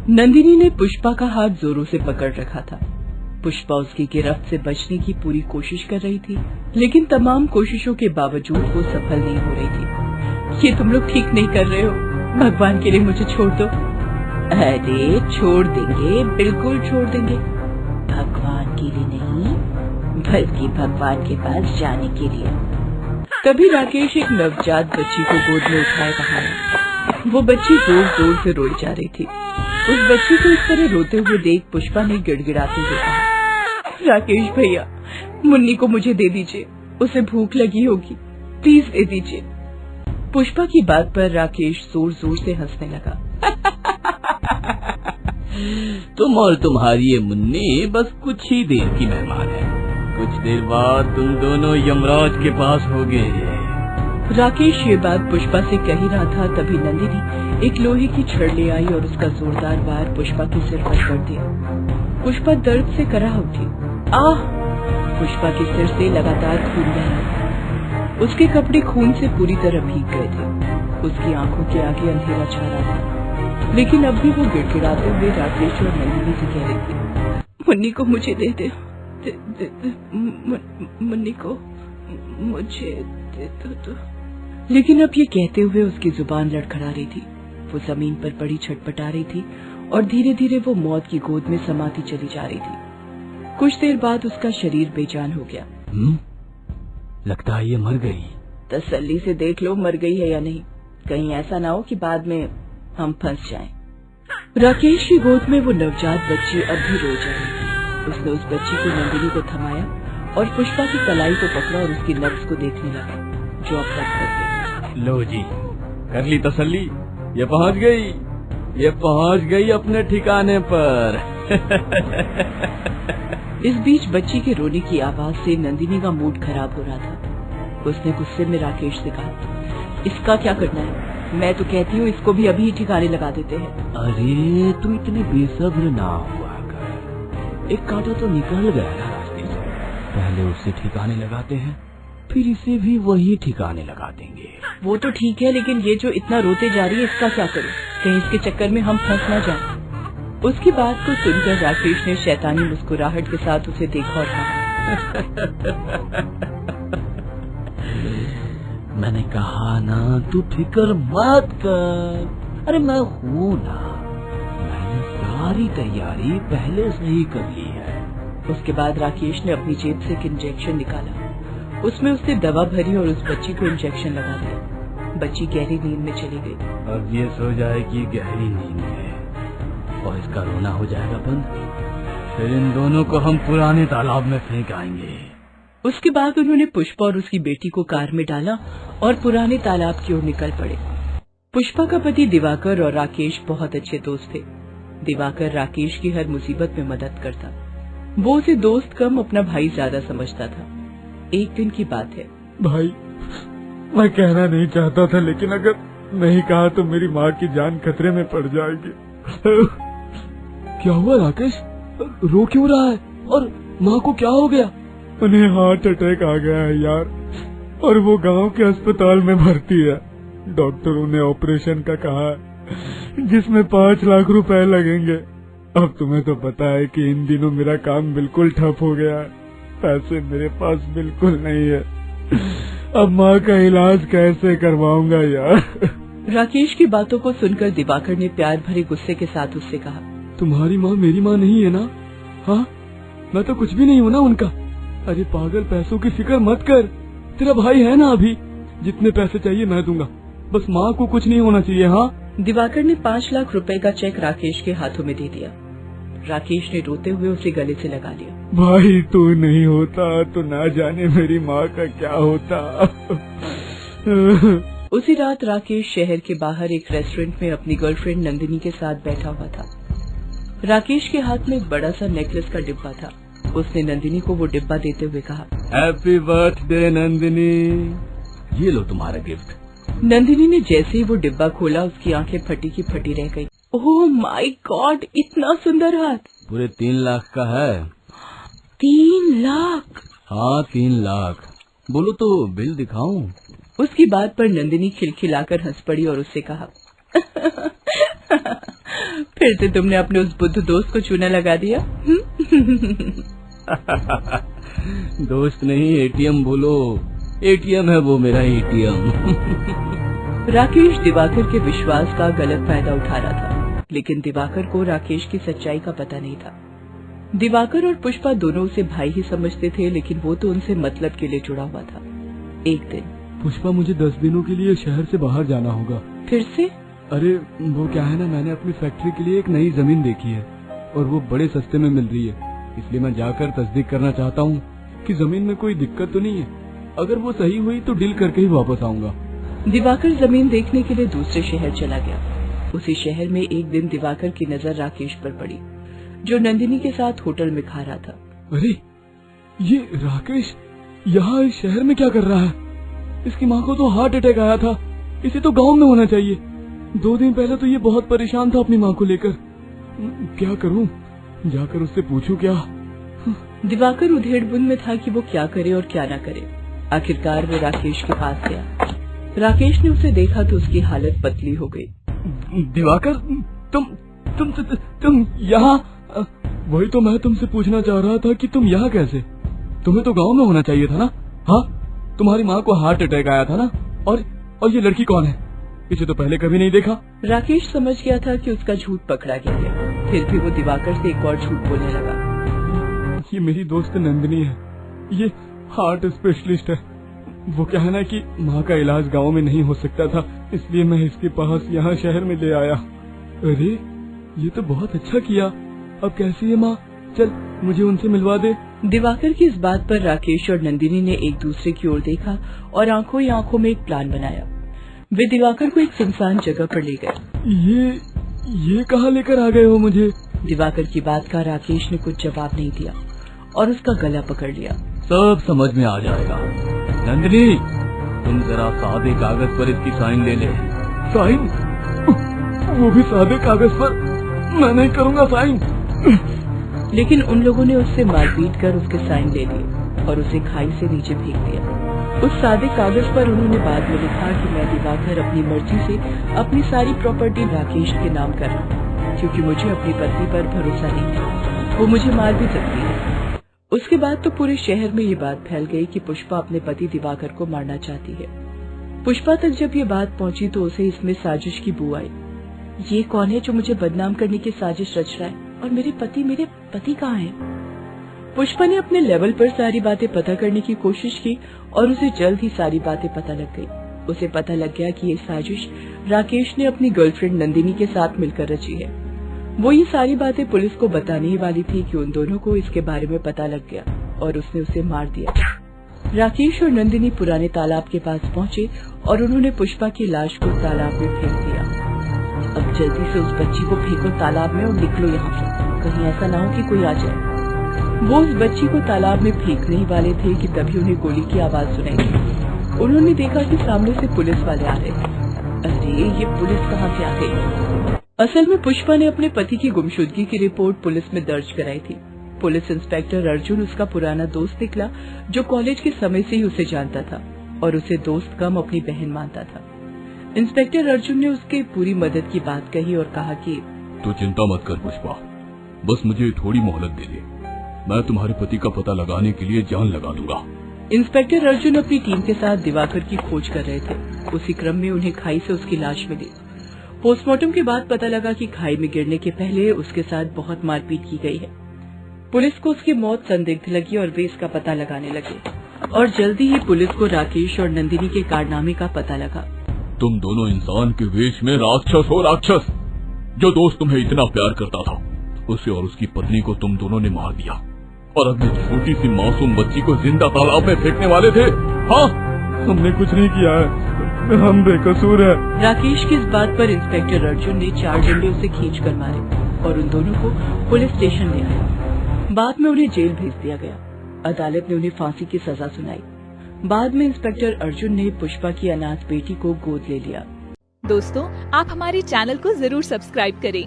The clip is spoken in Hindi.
नंदिनी ने पुष्पा का हाथ जोरों से पकड़ रखा था। पुष्पा उसकी गिरफ्त से बचने की पूरी कोशिश कर रही थी, लेकिन तमाम कोशिशों के बावजूद वो सफल नहीं हो रही थी। ये तुम लोग ठीक नहीं कर रहे हो, भगवान के लिए मुझे छोड़ दो। अरे छोड़ देंगे, बिल्कुल छोड़ देंगे। भगवान के लिए नहीं, बल्कि भगवान के पास जाने के लिए। तभी राकेश एक नवजात बच्ची को गोद में उठाए रहा है। वो बच्ची जोर जोर से रोई जा रही थी। उस बच्ची को इस तरह रोते हुए देख पुष्पा ने गिड़गिड़ाते हुए कहा, राकेश भैया, मुन्नी को मुझे दे दीजिए, उसे भूख लगी होगी, प्लीज दे दीजिए। पुष्पा की बात पर राकेश जोर जोर से हंसने लगा। तुम और तुम्हारी ये मुन्नी बस कुछ ही देर की मेहमान है, कुछ देर बाद तुम दोनों यमराज के पास होगे। राकेश ये बात पुष्पा से कह ही रहा था, तभी नंदिनी एक लोहे की छड़ ले आई और उसका जोरदार वार पुष्पा के सिर पर कर दिया। पुष्पा दर्द से कराह उठी। आह! पुष्पा के सिर से लगातार खून बह रहा था। उसके कपड़े खून से पूरी तरह भीग गए थे। उसकी आंखों के आगे अंधेरा छा रहा था, लेकिन अब भी वो गिड़गिड़ाते हुए राकेश और नंदिनी से कह रही थी, मुन्नी को मुझे दे दे, मुन्नी को मुझे दे दो। लेकिन अब ये कहते हुए उसकी जुबान लड़खड़ा रही थी। वो जमीन पर पड़ी छटपटा रही थी और धीरे धीरे वो मौत की गोद में समाती चली जा रही थी। कुछ देर बाद उसका शरीर बेजान हो गया। लगता है ये मर गई। तसल्ली से देख लो मर गई है या नहीं, कहीं ऐसा ना हो कि बाद में हम फंस जाएं। राकेश की गोद में वो नवजात बच्ची अब भी रो जा रही थी। उसने उस बच्ची को नंदिनी को थमाया और पुष्पा की कलाई को पकड़ा और उसकी नब्ज को देखने लगा, जो अब तक कर गई। लो जी, कर ली तसल्ली, ये पहुंच गई अपने ठिकाने पर। इस बीच बच्ची के रोने की आवाज से नंदिनी का मूड खराब हो रहा था। उसने गुस्से में राकेश से कहा, इसका क्या करना है? मैं तो कहती हूँ इसको भी अभी ठिकाने लगा देते हैं। अरे तू इतनी बेसब्र ना हुआ कर, एक कांटा तो निकल गया ना रास्ते से, पहले उसे ठिकाने लगाते हैं, फिर इसे भी वही ठिकाने लगा देंगे। वो तो ठीक है, लेकिन ये जो इतना रोते जा रही है इसका क्या करूं? कहीं इसके चक्कर में हम फंस ना जाएं। उसकी बात को सुनकर राकेश ने शैतानी मुस्कुराहट के साथ उसे देखा और कहा, मैंने कहा ना तू फिक्र मत कर, अरे मैं हूँ ना, मैंने सारी तैयारी पहले से ही कर ली है। उसके बाद राकेश ने अपनी जेब से एक इंजेक्शन निकाला। उसमें उसने दवा भरी और उस बच्ची को इंजेक्शन लगा दिया। बच्ची गहरी नींद में चली गई। अब ये सो जाएगी गहरी नींद में और इसका रोना हो जाएगा बंद, फिर इन दोनों को हम पुराने तालाब में फेंक आएंगे। उसके बाद उन्होंने पुष्पा और उसकी बेटी को कार में डाला और पुराने तालाब की ओर निकल पड़े। पुष्पा का पति दिवाकर और राकेश बहुत अच्छे दोस्त थे। दिवाकर राकेश की हर मुसीबत में मदद करता। वो उसे दोस्त कम अपना भाई ज्यादा समझता था। एक दिन की बात है। भाई, मैं कहना नहीं चाहता था, लेकिन अगर नहीं कहा तो मेरी माँ की जान खतरे में पड़ जाएगी। क्या हुआ राकेश, रो क्यों रहा है? और माँ को क्या हो गया? उन्हें हार्ट अटैक आ गया है यार, और वो गांव के अस्पताल में भर्ती है। डॉक्टरों ने ऑपरेशन का कहा है, जिसमें 5 लाख रुपए लगेंगे। अब तुम्हें तो पता है कि इन दिनों मेरा काम बिल्कुल ठप हो गया है, पैसे मेरे पास बिल्कुल नहीं है। अब माँ का इलाज कैसे करवाऊंगा यार? राकेश की बातों को सुनकर दिवाकर ने प्यार भरे गुस्से के साथ उससे कहा, तुम्हारी माँ मेरी माँ नहीं है ना? हाँ, मैं तो कुछ भी नहीं हूँ ना उनका। अरे पागल, पैसों की फिक्र मत कर, तेरा भाई है ना, अभी जितने पैसे चाहिए मैं दूंगा, बस माँ को कुछ नहीं होना चाहिए। हाँ। दिवाकर ने 5 लाख रुपए का चेक राकेश के हाथों में दे दिया। राकेश ने रोते हुए उसे गले से लगा लिया। भाई तू नहीं होता तो ना जाने मेरी माँ का क्या होता। उसी रात राकेश शहर के बाहर एक रेस्टोरेंट में अपनी गर्लफ्रेंड नंदिनी के साथ बैठा हुआ था। राकेश के हाथ में एक बड़ा सा नेकलेस का डिब्बा था। उसने नंदिनी को वो डिब्बा देते हुए कहा, हैप्पी बर्थडे नंदिनी, ये लो तुम्हारा गिफ्ट। नंदिनी ने जैसे ही वो डिब्बा खोला उसकी आंखें फटी की फटी रह गई। ओह माय गॉड, इतना सुंदर हाथ। पूरे 3 लाख का है। 3 लाख? हाँ 3 लाख। बोलो तो बिल दिखाऊं? उसकी बात पर नंदिनी खिलखिलाकर हंस पड़ी और उससे कहा, फिर से तुमने अपने उस बुद्ध दोस्त को चूना लगा दिया। दोस्त नहीं, एटीएम बोलो। एटीएम है वो, मेरा एटीएम। राकेश दिवाकर के विश्वास का गलत फायदा उठा रहा था, लेकिन दिवाकर को राकेश की सच्चाई का पता नहीं था। दिवाकर और पुष्पा दोनों उसे भाई ही समझते थे, लेकिन वो तो उनसे मतलब के लिए जुड़ा हुआ था। एक दिन पुष्पा, मुझे 10 दिनों के लिए शहर से बाहर जाना होगा। फिर से? अरे वो क्या है ना, मैंने अपनी फैक्ट्री के लिए एक नई जमीन देखी है और वो बड़े सस्ते में मिल रही है, इसलिए मैं जाकर तस्दीक करना चाहता हूँ कि जमीन में कोई दिक्कत तो नहीं है। अगर वो सही हुई तो डील करके ही वापस आऊंगा। दिवाकर जमीन देखने के लिए दूसरे शहर चला गया। उसी शहर में एक दिन दिवाकर की नजर राकेश पर पड़ी, जो नंदिनी के साथ होटल में खा रहा था। अरे ये राकेश यहाँ इस शहर में क्या कर रहा है? इसकी माँ को तो हार्ट अटैक आया था, इसे तो गांव में होना चाहिए। 2 दिन पहले तो ये बहुत परेशान था अपनी माँ को लेकर। क्या करूँ, जाकर उससे पूछूं क्या? दिवाकर उधेड़बुन में था कि वो क्या करे और क्या न करे। आखिरकार वो राकेश के पास गया। राकेश ने उसे देखा तो उसकी हालत पतली हो गई। दिवाकर, तुम यहाँ? वही तो मैं तुमसे पूछना चाह रहा था कि तुम यहाँ कैसे? तुम्हें तो गांव में होना चाहिए था ना? हाँ, तुम्हारी माँ को हार्ट अटैक आया था ना? और ये लड़की कौन है? इसे तो पहले कभी नहीं देखा। राकेश समझ गया था कि उसका झूठ पकड़ा गया है, फिर भी वो दिवाकर से एक और झूठ बोलने लगा। ये मेरी दोस्त नंदिनी है, ये हार्ट स्पेशलिस्ट है। वो क्या है ना कि माँ का इलाज गांव में नहीं हो सकता था, इसलिए मैं इसके पास यहाँ शहर में ले आया। अरे ये तो बहुत अच्छा किया। अब कैसी है माँ? चल मुझे उनसे मिलवा दे। दिवाकर की इस बात पर राकेश और नंदिनी ने एक दूसरे की ओर देखा और आंखों ही आंखों में एक प्लान बनाया। वे दिवाकर को एक सुनसान जगह पर ले गए। ये कहाँ लेकर आ गए हो मुझे? दिवाकर की बात का राकेश ने कुछ जवाब नहीं दिया और उसका गला पकड़ लिया। सब समझ में आ जाएगा। नंदिनी, तुम जरा सादे कागज पर इसकी साइन ले ले। साइन? वो भी सादे कागज पर? मैं नहीं करूँगा साइन। लेकिन उन लोगों ने उससे मारपीट कर उसके साइन ले लिए और उसे खाई से नीचे फेंक दिया। उस सादे कागज पर उन्होंने बाद में लिखा कि मैं दिवाकर अपनी मर्जी से अपनी सारी प्रॉपर्टी राकेश के नाम कर रहा हूँ, क्योंकि मुझे अपनी पत्नी पर भरोसा नहीं है, वो मुझे मार भी सकती है। उसके बाद तो पूरे शहर में ये बात फैल गई कि पुष्पा अपने पति दिवाकर को मारना चाहती है। पुष्पा तक जब ये बात पहुंची तो उसे इसमें साजिश की बू आई। ये कौन है जो मुझे बदनाम करने की साजिश रच रहा है, और मेरे पति कहाँ हैं? पुष्पा ने अपने लेवल पर सारी बातें पता करने की कोशिश की और उसे जल्द ही सारी बातें पता लग गई। उसे पता लग गया कि ये साजिश राकेश ने अपनी गर्लफ्रेंड नंदिनी के साथ मिलकर रची है। वो ये सारी बातें पुलिस को बताने ही वाली थी कि उन दोनों को इसके बारे में पता लग गया और उसने उसे मार दिया। राकेश और नंदिनी पुराने तालाब के पास पहुँचे और उन्होंने पुष्पा की लाश को तालाब में फेंक दिया। अब जल्दी से उस बच्ची को फेंको तालाब में और निकलो यहाँ से, कहीं ऐसा ना हो कि कोई आ जाए। वो उस बच्ची को तालाब में फेंकने ही वाले थे कि तभी उन्हें गोली की आवाज सुनाई। उन्होंने देखा कि सामने से पुलिस वाले आ रहे थे। अरे ये पुलिस कहाँ से आ गई? असल में पुष्पा ने अपने पति की गुमशुदगी की रिपोर्ट पुलिस में दर्ज कराई थी। पुलिस इंस्पेक्टर अर्जुन उसका पुराना दोस्त निकला, जो कॉलेज के समय से ही उसे जानता था और उसे दोस्त कम अपनी बहन मानता था। इंस्पेक्टर अर्जुन ने उसके पूरी मदद की बात कही और कहा कि तो चिंता मत कर पुष्पा, बस मुझे थोड़ी मोहलत दे दे, मैं तुम्हारे पति का पता लगाने के लिए जान लगा दूंगा। इंस्पेक्टर अर्जुन अपनी टीम के साथ दिवाकर की खोज कर रहे थे। उसी क्रम में उन्हें खाई से उसकी लाश मिली। पोस्टमार्टम के बाद पता लगा कि खाई में गिरने के पहले उसके साथ बहुत मारपीट की गई है। पुलिस को उसकी मौत संदिग्ध लगी और वे इसका पता लगाने लगे और जल्दी ही पुलिस को राकेश और नंदिनी के कारनामे का पता लगा। तुम दोनों इंसान के वेश में राक्षस हो राक्षस। जो दोस्त तुम्हें इतना प्यार करता था, उसे और उसकी पत्नी को तुम दोनों ने मार दिया और अब इस छोटी सी मासूम बच्ची को जिंदा तालाब में फेंकने वाले थे। हाँ, हमने कुछ नहीं किया है, हम बेकसूर है। राकेश की इस बात पर इंस्पेक्टर अर्जुन ने 4 डंडे उसे खींच कर मारे और उन दोनों को पुलिस स्टेशन ले आया। बाद में उन्हें जेल भेज दिया गया। अदालत ने उन्हें फांसी की सजा सुनाई। बाद में इंस्पेक्टर अर्जुन ने पुष्पा की अनाथ बेटी को गोद ले लिया। दोस्तों, आप हमारे चैनल को जरूर सब्सक्राइब करें